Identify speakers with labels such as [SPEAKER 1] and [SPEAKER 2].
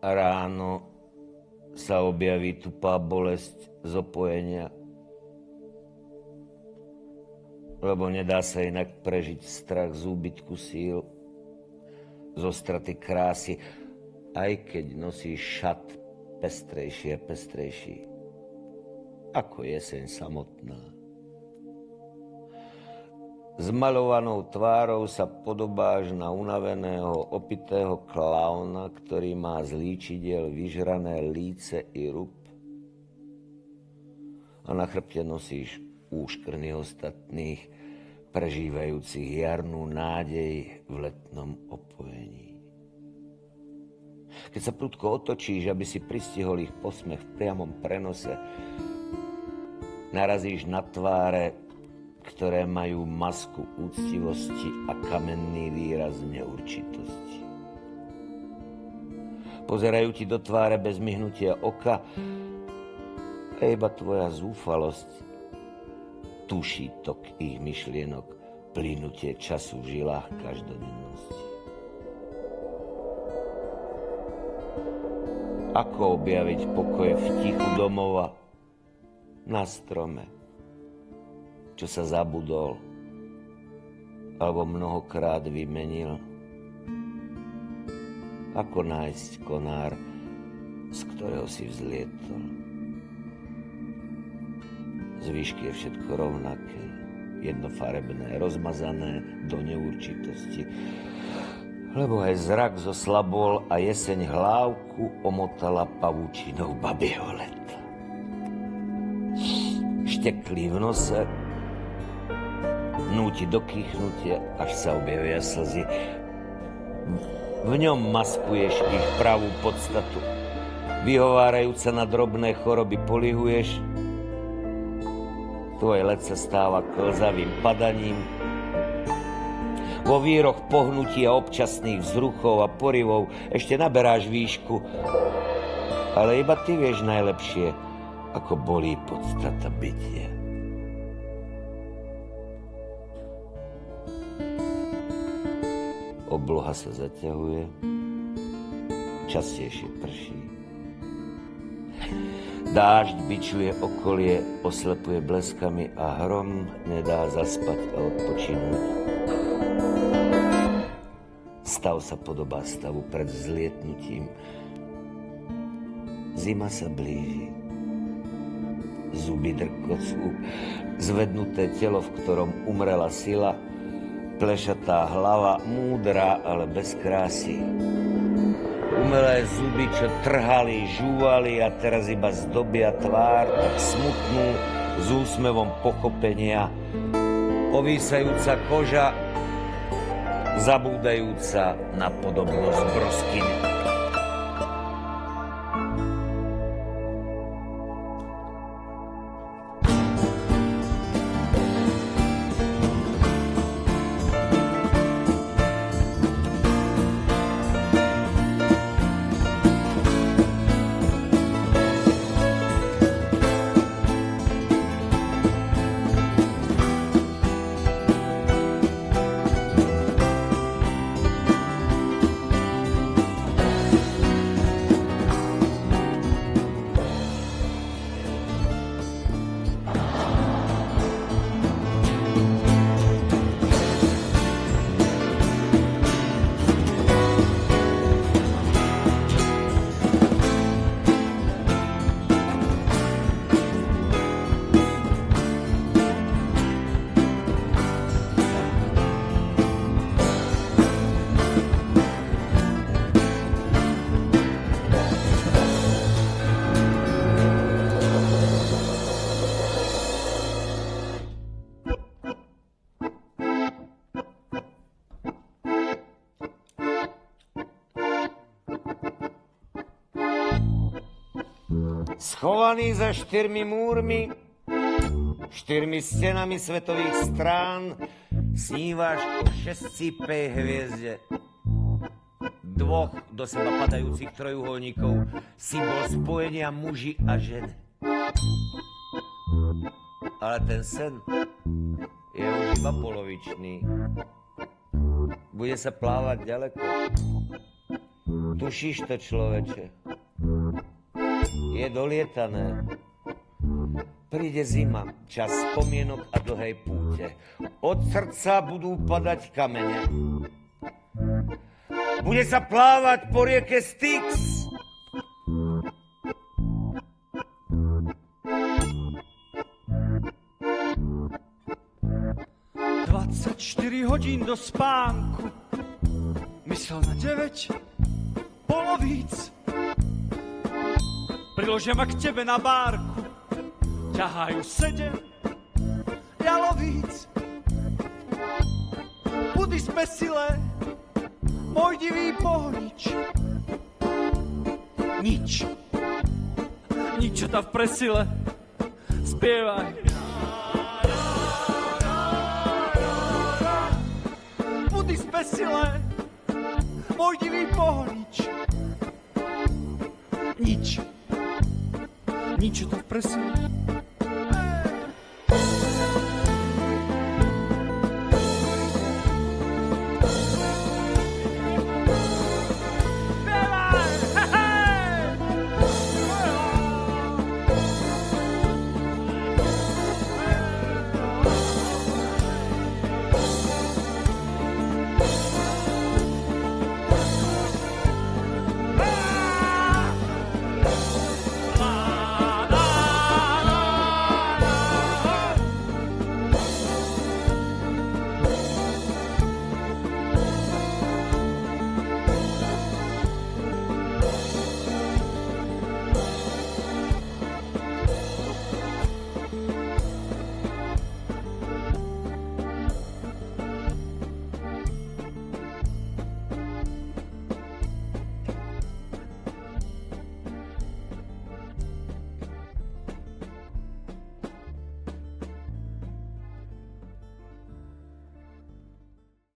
[SPEAKER 1] Ráno sa objaví tupá bolesť z opojenia, lebo nedá sa inak prežiť strach z úbytku síl, zo straty krásy, aj keď nosíš šat pestrejší a pestrejší, ako jeseň samotná. Zmaľovanou tvárou sa podobáš na unaveného, opitého klauna, ktorý má z líčidiel vyžrané líce i rub. A na chrbte nosíš úškrny ostatných, prežívajúcich jarnú nádej v letnom opojení. Keď sa prudko otočíš, aby si pristihol ich posmech v priamom prenose, narazíš na tváre, ktoré majú masku úctivosti a kamenný výraz neurčitosti. Pozerajú ti do tváre bez myhnutia oka a iba tvoja zúfalosť tuší tok ich myšlienok, plynutie času v žilách každodennosti. Ako objaviť pokoje v tichu domova na strome, čo sa zabudol alebo mnohokrát vymenil? Ako nájsť konár, z ktorého si vzlietol? Z výšky je všetko rovnaké, jednofarebné, rozmazané do neurčitosti, lebo aj zrak zoslabol a jeseň hlávku omotala pavúčinou babieho leta. Šteklí v nose, núti do kýchnutia, až sa objavia slzy. V ňom maskuješ ich pravú podstatu. Vyhovárajúca na drobné choroby polihuješ. Tvoje let sa stáva klzavým padaním. Vo víroch pohnutí a občasných vzruchov a porivov ešte naberáš výšku. Ale iba ty vieš najlepšie, ako bolí podstata bytia. Obloha sa zaťahuje, častejšie prší. Dážď bičuje okolie, oslepuje bleskami a hrom nedá zaspať a odpočinúť. Stav sa podobá stavu pred vzlietnutím. Zima sa blíži. Zuby drkocú, zvednuté telo, v ktorom umrela sila, plešatá hlava, múdra, ale bez krásy. Umelé zuby, čo trhali, žúvali a teraz iba zdobia tvár, tak smutnú, s úsmevom pochopenia. Ovísajúca koža, zabúdajúca na podobnosť broskyne. Schovaný za 4 múrmi, 4 stenami svetových strán, snívaš o 6-cípej hviezde. 2 do seba padajúcich trojuholníkov, symbol spojenia muži a ženy. Ale ten sen je už iba polovičný. Bude sa plávať ďaleko. Tušíš to, človeče? Je dolietané. Príde zima, čas spomienok a dlhej púte. Od srdca budú padať kamene. Bude sa plávať po rieke Styx.
[SPEAKER 2] 24 hodín do spánku, myslel na 9 polovíc. Priložia ma k tebe na bárku, ťahajú 7 jalovíc. Budy spesilé, môj divý pohonič. Nič, čo tam v presile, spievaj. Budy spesilé, môj divý pohonič. Nič, čo tam v presile,